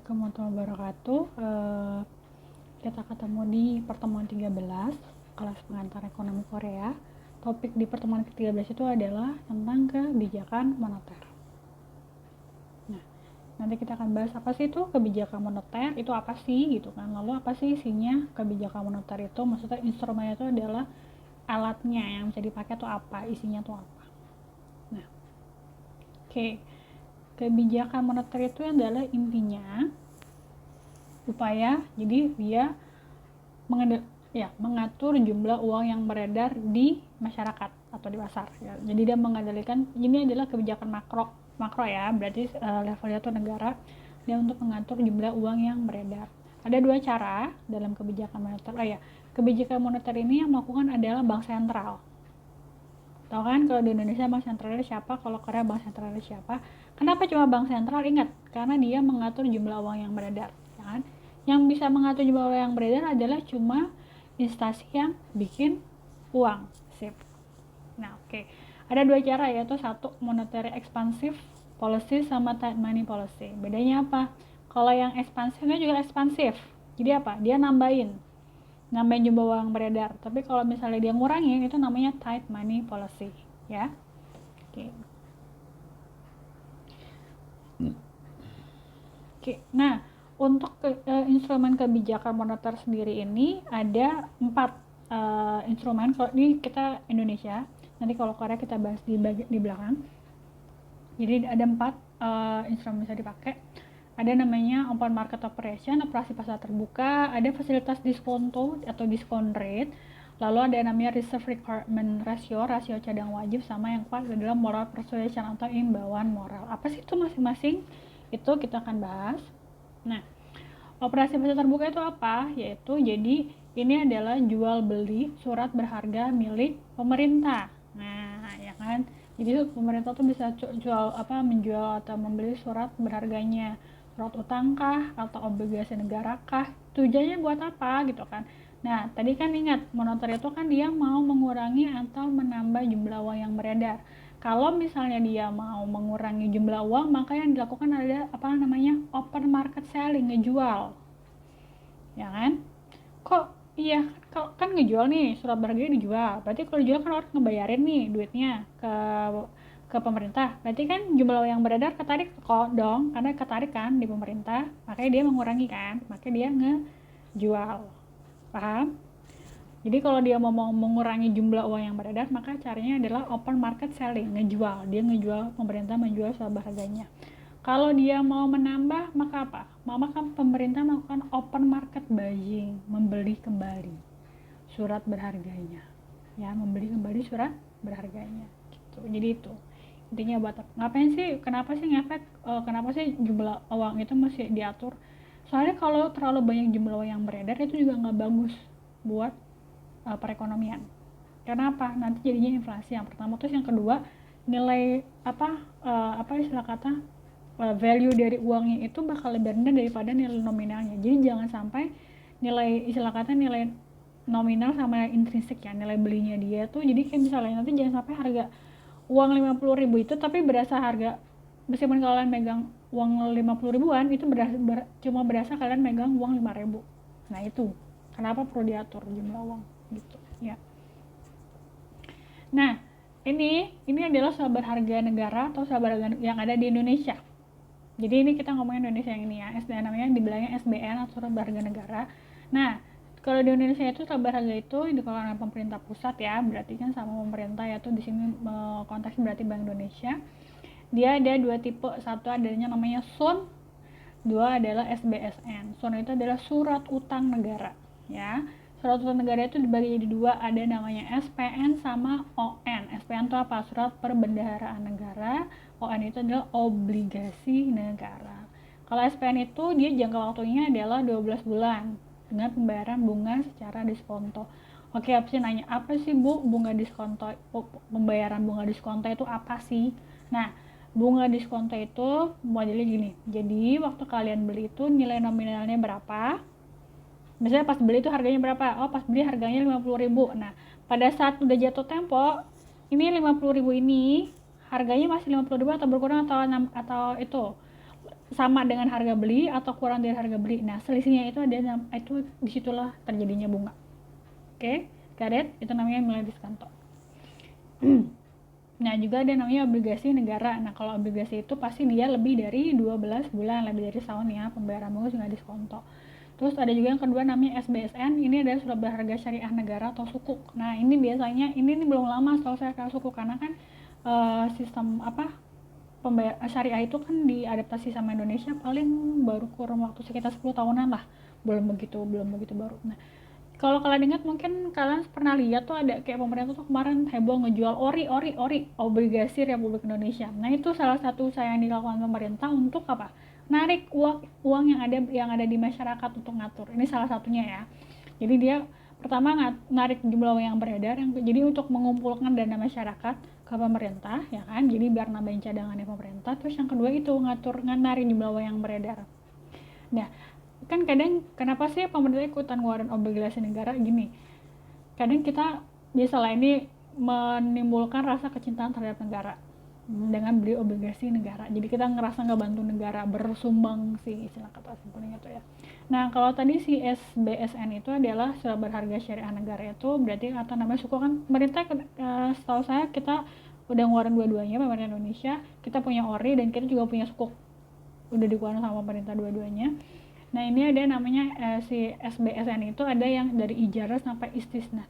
Assalamualaikum warahmatullahi wabarakatuh. Kita ketemu di pertemuan 13 kelas pengantar ekonomi Korea. Topik di pertemuan ke-13 itu adalah tentang kebijakan moneter. Nah, nanti kita akan bahas apa sih itu kebijakan moneter, itu apa sih gitu kan. Lalu apa sih isinya kebijakan moneter itu, maksudnya instrumennya itu adalah alatnya yang bisa dipakai tuh apa, isinya tuh apa. Nah, oke. Kebijakan moneter itu adalah intinya upaya jadi dia mengatur jumlah uang yang beredar di masyarakat atau di pasar ya. Jadi dia mengendalikan, ini adalah kebijakan makro ya, berarti levelnya itu negara, dia untuk mengatur jumlah uang yang beredar. Ada dua cara dalam kebijakan moneter. Kebijakan moneter ini yang melakukan adalah bank sentral. Tahu kan kalau di Indonesia bank sentralnya siapa, kalau Korea bank sentralnya siapa. Kenapa cuma bank sentral? Ingat, karena dia mengatur jumlah uang yang beredar, ya kan? Yang bisa mengatur jumlah uang yang beredar adalah cuma instansi yang bikin uang. Sip. Nah, oke. Ada dua cara, yaitu satu monetary expansive policy sama tight money policy. Bedanya apa? Kalau yang ekspansifnya juga ekspansif. Jadi apa? Dia nambahin jumlah uang beredar. Tapi kalau misalnya dia ngurangin, itu namanya tight money policy, ya. Oke. Nah, untuk instrumen kebijakan moneter sendiri ini ada 4 instrumen. Kalau ini kita Indonesia, nanti kalau Korea kita bahas di belakang. Jadi ada 4 instrumen bisa dipakai. Ada namanya open market operation, operasi pasar terbuka, ada fasilitas diskonto atau discount rate, lalu ada namanya reserve requirement ratio, rasio cadang wajib, sama yang keempat adalah moral persuasion atau imbauan moral. Apa sih itu masing-masing? Itu kita akan bahas. Nah, operasi pasar terbuka itu apa? Yaitu jadi ini adalah jual beli surat berharga milik pemerintah. Nah, ya kan? Jadi pemerintah tuh bisa menjual atau membeli surat berharganya, surat utang kah atau obligasi negara kah, tujuannya buat apa gitu kan. Nah, tadi kan ingat, moneter itu kan dia mau mengurangi atau menambah jumlah uang yang beredar. Kalau misalnya dia mau mengurangi jumlah uang, maka yang dilakukan ada open market selling, ngejual, ya kan. Iya, kalau kan ngejual nih, surat berharga dijual, berarti kalau dijual kan orang ngebayarin nih duitnya ke pemerintah, berarti kan jumlah yang beredar ketarik kok dong, karena ketarik kan di pemerintah, makanya dia mengurangi kan, makanya dia ngejual. Paham? Jadi kalau dia mau mengurangi jumlah uang yang beredar, maka caranya adalah open market selling, ngejual. Dia ngejual, pemerintah menjual surat berharganya. Kalau dia mau menambah, maka apa? Maka pemerintah melakukan open market buying, membeli kembali surat berharganya. Ya, membeli kembali surat berharganya. Gitu. Jadi itu intinya buat ngapain sih? Kenapa sih ngefek? Kenapa sih jumlah uang itu mesti diatur? Soalnya kalau terlalu banyak jumlah uang yang beredar itu juga nggak bagus buat perekonomian. Kenapa? Nanti jadinya inflasi yang pertama. Terus yang kedua, nilai istilah kata value dari uangnya itu bakal lebih rendah daripada nilai nominalnya. Jadi jangan sampai nilai nominal sama intrinsik ya, nilai belinya dia tuh, jadi kayak misalnya nanti jangan sampai harga uang 50.000 itu tapi berasa harga, meskipun kalian megang uang 50 ribuan itu cuma berasa kalian megang uang 5.000. Nah itu kenapa perlu diatur jumlah uang gitu ya. Nah, ini adalah surat berharga negara atau surat berharga yang ada di Indonesia. Jadi ini kita ngomongin Indonesia yang ini ya, SBN namanya, dibilangnya SBN atau surat berharga negara. Nah, kalau di Indonesia itu surat berharga itu dikeluarkan oleh pemerintah pusat ya, berarti kan sama pemerintah, yaitu di sini konteks berarti Bank Indonesia. Dia ada dua tipe, satu adanya namanya SUN, dua adalah SBSN. SUN itu adalah surat utang negara ya. Surat utang negara itu dibagi jadi dua, ada namanya SPN sama ON. SPN itu apa? Surat perbendaharaan negara. ON itu adalah obligasi negara. Kalau SPN itu dia jangka waktunya adalah 12 bulan dengan pembayaran bunga secara diskonto. Oke, apa sih nanya, apa sih Bu bunga diskonto? Pembayaran bunga diskonto itu apa sih? Nah, bunga diskonto itu modelnya gini. Jadi waktu kalian beli itu nilai nominalnya berapa? Misalnya pas beli itu harganya berapa? Oh, pas beli harganya 50.000. Nah, pada saat udah jatuh tempo, ini 50.000 ini harganya masih 50.000 atau berkurang atau itu sama dengan harga beli atau kurang dari harga beli. Nah, selisihnya itu disitulah terjadinya bunga. Oke, got it? Itu namanya nilai diskonto. Nah, juga ada namanya obligasi negara. Nah, kalau obligasi itu pasti dia lebih dari 12 bulan, lebih dari setahun ya, pembayaran bunga juga diskonto. Terus ada juga yang kedua namanya SBSN, ini adalah surat berharga syariah negara atau sukuk. Nah, ini biasanya, ini belum lama setahu saya kalau sukuk, karena kan sistem syariah itu kan diadaptasi sama Indonesia paling baru kurang waktu sekitar 10 tahunan lah, belum begitu baru. Nah, kalau kalian ingat mungkin kalian pernah lihat tuh ada kayak pemerintah tuh kemarin heboh ngejual ori obligasi Republik Indonesia. Nah, itu salah satu usaha yang dilakukan pemerintah untuk apa? Narik uang yang ada di masyarakat untuk ngatur. Ini salah satunya ya. Jadi dia pertama narik jumlah uang yang beredar, jadi untuk mengumpulkan dana masyarakat ke pemerintah ya kan, jadi biar nambahin cadangannya pemerintah. Terus yang kedua itu narik jumlah uang yang beredar. Nah, kan kadang kenapa sih pemerintah ikutan ngeluarin obligasi negara gini, kadang kita biasalah ini menimbulkan rasa kecintaan terhadap negara dengan beli obligasi negara, jadi kita ngerasa nggak bantu negara, bersumbang sih istilah kata simpelnya itu ya. Nah, kalau tadi si SBSN itu adalah surat berharga syariah negara, itu berarti atau namanya sukuk kan pemerintah, setahu saya kita udah ngeluarin dua-duanya, pemerintah Indonesia kita punya ori dan kita juga punya sukuk, udah dikeluarin sama pemerintah dua-duanya. Nah, ini ada namanya si SBSN itu ada yang dari ijarah sampai istisna.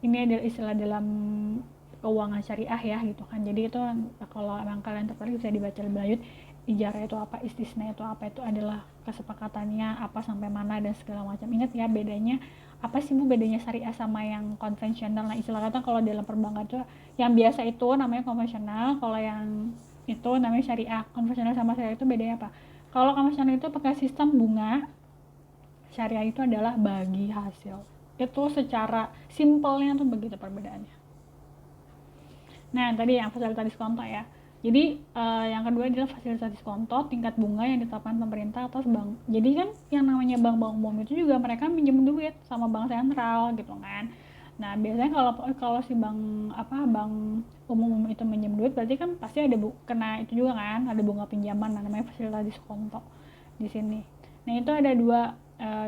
Ini adalah istilah dalam keuangan syariah ya gitu kan. Jadi itu kalau emang kalian tertarik bisa dibaca lebih lanjut. Ijarah itu apa, istisna itu apa, itu adalah kesepakatannya apa sampai mana dan segala macam. Ingat ya bedanya apa sih Bu bedanya syariah sama yang konvensional. Nah, istilah kata kalau dalam perbankan itu yang biasa itu namanya konvensional, kalau yang itu namanya syariah. Konvensional sama syariah itu bedanya apa? Kalau konvensional itu pakai sistem bunga, syariah itu adalah bagi hasil. Itu secara simpelnya tuh begitu perbedaannya. Nah, tadi yang fasilitas diskonto ya. Jadi yang kedua adalah fasilitas diskonto tingkat bunga yang ditetapkan pemerintah atas bank. Jadi kan yang namanya bank-bank umum itu juga mereka minjem duit sama bank sentral gitu kan. Nah, biasanya kalau si bank umum itu minjem duit berarti kan pasti ada kena itu juga kan, ada bunga pinjaman, namanya fasilitas diskonto di sini. Nah, itu ada dua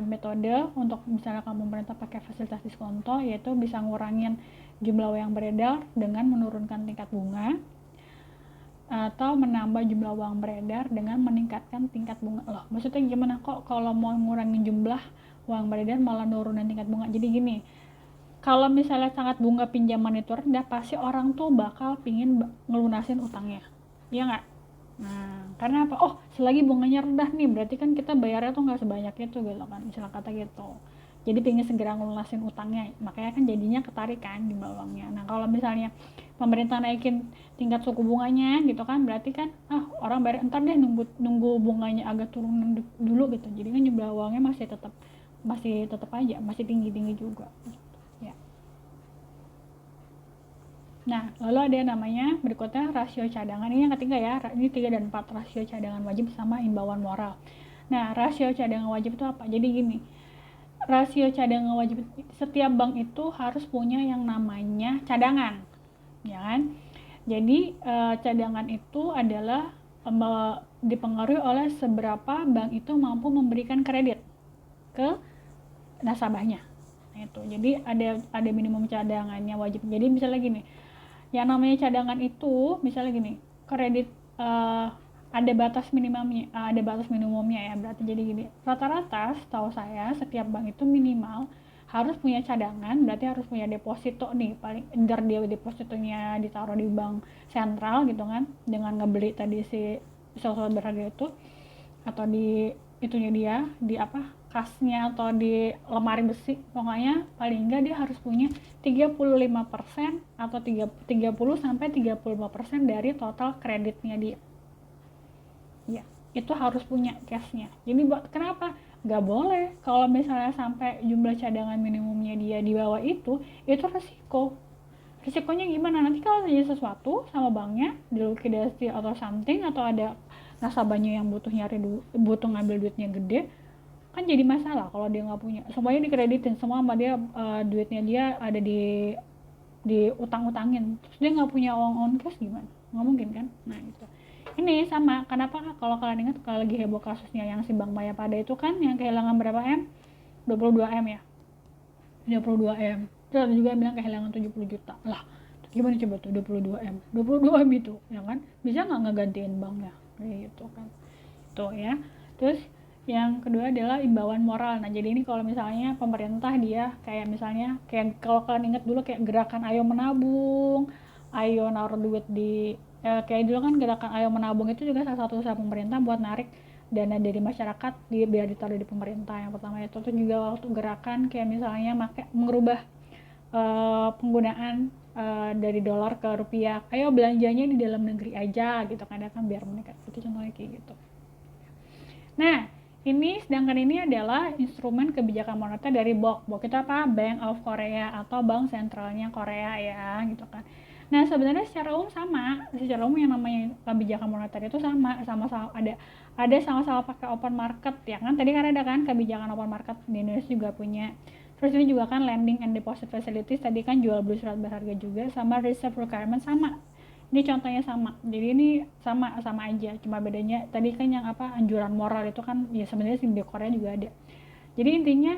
metode untuk misalnya kalau pemerintah pakai fasilitas diskonto, yaitu bisa ngurangin jumlah uang yang beredar dengan menurunkan tingkat bunga, atau menambah jumlah uang beredar dengan meningkatkan tingkat bunga. Loh, maksudnya gimana kok kalau mau ngurangin jumlah uang beredar malah nurunin tingkat bunga? Jadi gini, kalau misalnya sangat bunga pinjaman itu rendah, pasti orang tuh bakal pingin ngelunasin utangnya, iya nggak? Nah, karena apa? Oh, selagi bunganya rendah nih, berarti kan kita bayarnya tuh nggak sebanyak itu gitu kan, istilah kata gitu. Jadi pengen segera ngelunasin utangnya, makanya kan jadinya ketarik kan di uangnya. Nah, kalau misalnya pemerintah naikin tingkat suku bunganya gitu kan, berarti kan orang bayar entar deh, nunggu bunganya agak turun dulu gitu. Jadi kan jumlah uangnya masih tetap aja masih tinggi juga. Ya. Nah, lalu ada namanya berikutnya rasio cadangan. Ini yang ketiga ya, ini 3 dan 4, rasio cadangan wajib sama imbauan moral. Nah, rasio cadangan wajib itu apa? Jadi gini, rasio cadangan wajib, setiap bank itu harus punya yang namanya cadangan, ya kan? Jadi cadangan itu adalah dipengaruhi oleh seberapa bank itu mampu memberikan kredit ke nasabahnya. Nah, itu. Jadi ada minimum cadangannya wajib. Jadi misalnya gini, yang namanya cadangan itu misalnya gini, kredit ada batas minimumnya ya, berarti jadi gini, rata-rata setahu saya setiap bank itu minimal harus punya cadangan, berarti harus punya deposito nih, paling either dia depositonya ditaruh di bank sentral gitu kan, dengan ngebeli tadi si surat berharga itu, atau di itunya dia di kasnya atau di lemari besi, pokoknya paling enggak dia harus punya 35% atau 30 sampai 35% dari total kreditnya dia. Ya, itu harus punya cashnya. Jadi kenapa? Nggak boleh kalau misalnya sampai jumlah cadangan minimumnya dia di bawah itu resiko. Risikonya gimana? Nanti kalau terjadi sesuatu sama banknya, dilikuidasi atau something, atau ada nasabahnya yang butuh ngambil duitnya gede, kan jadi masalah kalau dia nggak punya. Semuanya dikreditin, semua sama dia, duitnya dia ada di utang-utangin, terus dia nggak punya uang on cash gimana? Nggak mungkin kan? Nah, ini sama, kenapa kalau kalian ingat kalau lagi heboh kasusnya yang si Bank Mayapada itu kan yang kehilangan berapa M? 22 M ya, 32 M. Terus ada juga yang bilang kehilangan 70 juta lah. Gimana coba tuh 22 M, 22 M itu ya kan, bisa nggak ngegantiin banknya kayak gitu kan. Tuh ya. Terus yang kedua adalah imbauan moral. Nah jadi ini kalau misalnya pemerintah dia kayak misalnya kayak kalau kalian ingat dulu kayak gerakan ayo menabung, ayo naruh duit di kayak dulu kan gerakan ayo menabung itu juga salah satu usaha pemerintah buat narik dana dari masyarakat biar ditaruh di pemerintah. Yang pertama itu tuh juga waktu gerakan kayak misalnya mengubah penggunaan dari dolar ke rupiah, ayo belanjanya di dalam negeri aja gitu kan ya kan biar meningkat, itu contohnya kayak gitu. Nah ini sedangkan ini adalah instrumen kebijakan moneter dari BOK. BOK itu apa? Bank of Korea atau bank sentralnya Korea ya gitu kan. Nah sebenarnya secara umum yang namanya kebijakan moneter itu sama-sama ada sama-sama pakai open market ya kan. Tadi kan ada kan kebijakan open market, di Indonesia juga punya. Terus ini juga kan lending and deposit facilities, tadi kan jual beli surat berharga juga, sama reserve requirement sama. Ini contohnya sama, jadi ini sama aja, cuma bedanya tadi kan yang apa anjuran moral itu kan ya sebenarnya di Korea juga ada. Jadi intinya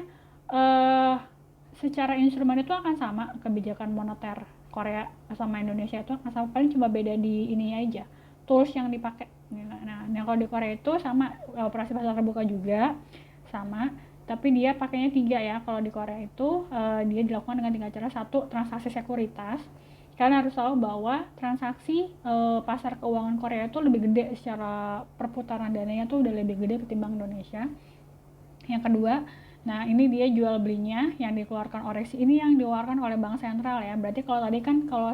secara instrumen itu akan sama, kebijakan moneter Korea sama Indonesia itu akan sama, paling cuma beda di ini aja, tools yang dipakai. Nah yang kalau di Korea itu sama, operasi pasar terbuka juga sama, tapi dia pakainya 3 ya. Kalau di Korea itu dia dilakukan dengan 3 cara. Satu, transaksi sekuritas. Kalian harus tahu bahwa transaksi pasar keuangan Korea itu lebih gede, secara perputaran dananya tuh udah lebih gede ketimbang Indonesia. Yang kedua, nah ini dia jual belinya yang dikeluarkan ini yang dikeluarkan oleh bank sentral ya. Berarti kalau tadi kan kalau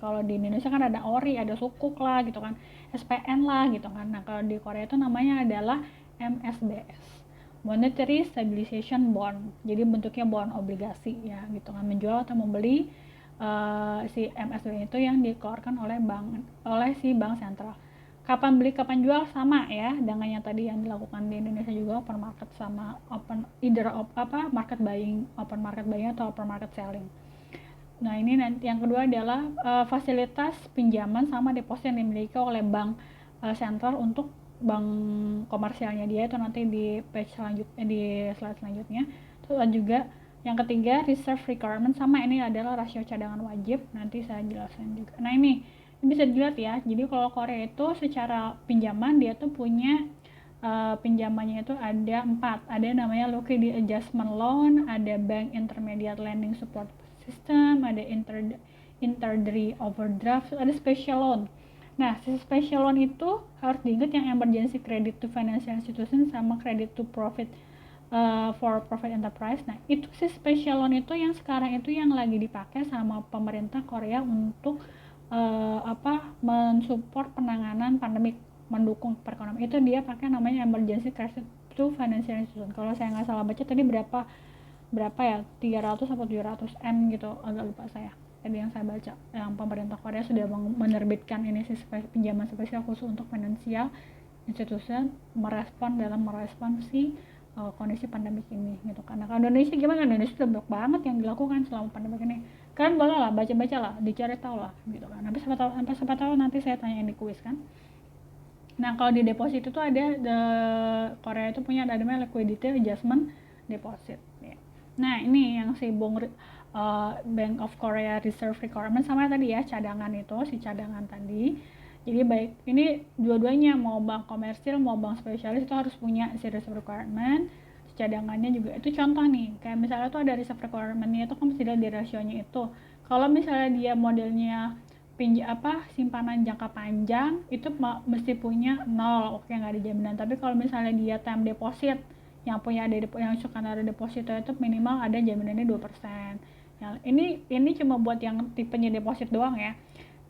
kalau di Indonesia kan ada ORI, ada sukuk lah gitu kan, SPN lah gitu kan. Nah kalau di Korea itu namanya adalah MSBS, Monetary Stabilization Bond. Jadi bentuknya bond, obligasi ya gitu kan, menjual atau membeli si MSB itu yang dikeluarkan oleh si bank sentral. Kapan beli kapan jual sama ya dengan yang tadi yang dilakukan di Indonesia juga, open market sama market buying, open market buying atau open market selling. Nah ini nanti yang kedua adalah fasilitas pinjaman sama deposit yang dimiliki oleh bank sentral untuk bank komersialnya dia, itu nanti di slide selanjutnya. Terus juga yang ketiga, reserve requirement, sama ini adalah rasio cadangan wajib, nanti saya jelaskan juga. Nah ini bisa dilihat ya, jadi kalau Korea itu secara pinjaman dia tuh punya pinjamannya itu ada 4, ada namanya liquidity adjustment loan, ada bank intermediate lending support system, ada interday overdraft, ada special loan. Nah si special loan itu harus diingat yang emergency credit to financial institution sama credit to profit for profit enterprise. Nah itu si special loan itu yang sekarang itu yang lagi dipakai sama pemerintah Korea untuk mensupport penanganan pandemik, mendukung perekonomian. Itu dia pakai namanya emergency credit to financial institution. Kalau saya nggak salah baca tadi berapa ya, 300 atau 700 M gitu, agak lupa saya tadi yang saya baca, yang pemerintah Korea sudah menerbitkan ini si pinjaman spesial khusus untuk financial institution merespon si kondisi pandemik ini gitu. Karena kalau Indonesia gimana, Indonesia sudah banyak banget yang dilakukan selama pandemik ini. Kalian boleh lah baca-baca lah, dicari tahu lah gitu kan. Sampai siapa tahu nanti saya tanya di kuis kan. Nah kalau di deposit itu ada Korea itu punya ada namanya liquidity adjustment deposit ya. Nah ini yang si Bank of Korea reserve requirement sama tadi ya, cadangan itu, si cadangan tadi. Jadi baik ini dua-duanya, mau bank komersil mau bank spesialis itu harus punya si reserve requirement, cadangannya juga. Itu contoh nih, kayak misalnya tuh ada reserve requirement-nya itu kan mesti dilihat di rasionya itu. Kalau misalnya dia modelnya simpanan jangka panjang itu mesti punya 0, oke nggak ada jaminan. Tapi kalau misalnya dia time deposit yang suka naruh deposito itu minimal ada jaminannya 2%. Ya, ini cuma buat yang tipenya deposit doang ya.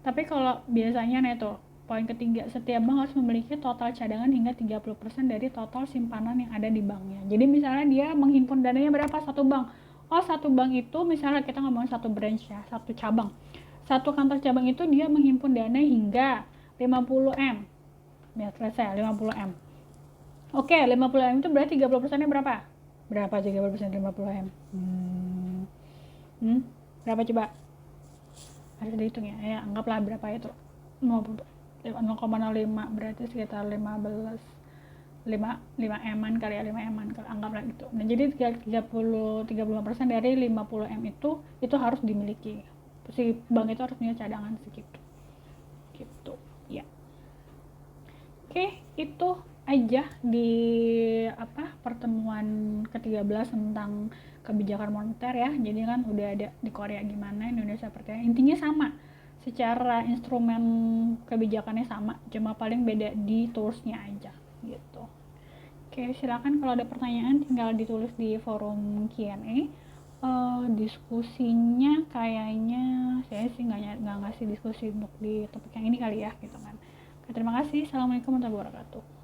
Tapi kalau biasanya nih tuh, poin ketiga, setiap bank harus memiliki total cadangan hingga 30% dari total simpanan yang ada di banknya. Jadi misalnya dia menghimpun dananya berapa satu bank? Oh, satu bank itu misalnya kita ngomong satu branch ya, satu cabang. Satu kantor cabang itu dia menghimpun dana hingga 50 M. Ya, selesai 50 M. Oke, 50 M itu berarti 30%-nya berapa? Berapa 30% 50 M? Berapa coba? Harus dihitung ya, anggaplah berapa itu, 0,05 berarti sekitar 5 eman kali ya, 5 eman kali, anggaplah gitu. Nah jadi 35% dari 50 M itu harus dimiliki, si bank itu harus punya cadangan segitu gitu ya. Oke, itu aja di pertemuan ke-13 tentang kebijakan moneter ya. Jadi kan udah ada di Korea gimana, Indonesia seperti apa. Intinya sama, secara instrumen kebijakannya sama, cuma paling beda di toolsnya aja gitu. Oke, silakan kalau ada pertanyaan tinggal ditulis di forum Q&A. Diskusinya kayaknya saya sih nggak ngasih diskusi untuk di topik yang ini kali ya gitu kan. Oke, terima kasih. Assalamualaikum warahmatullahi wabarakatuh.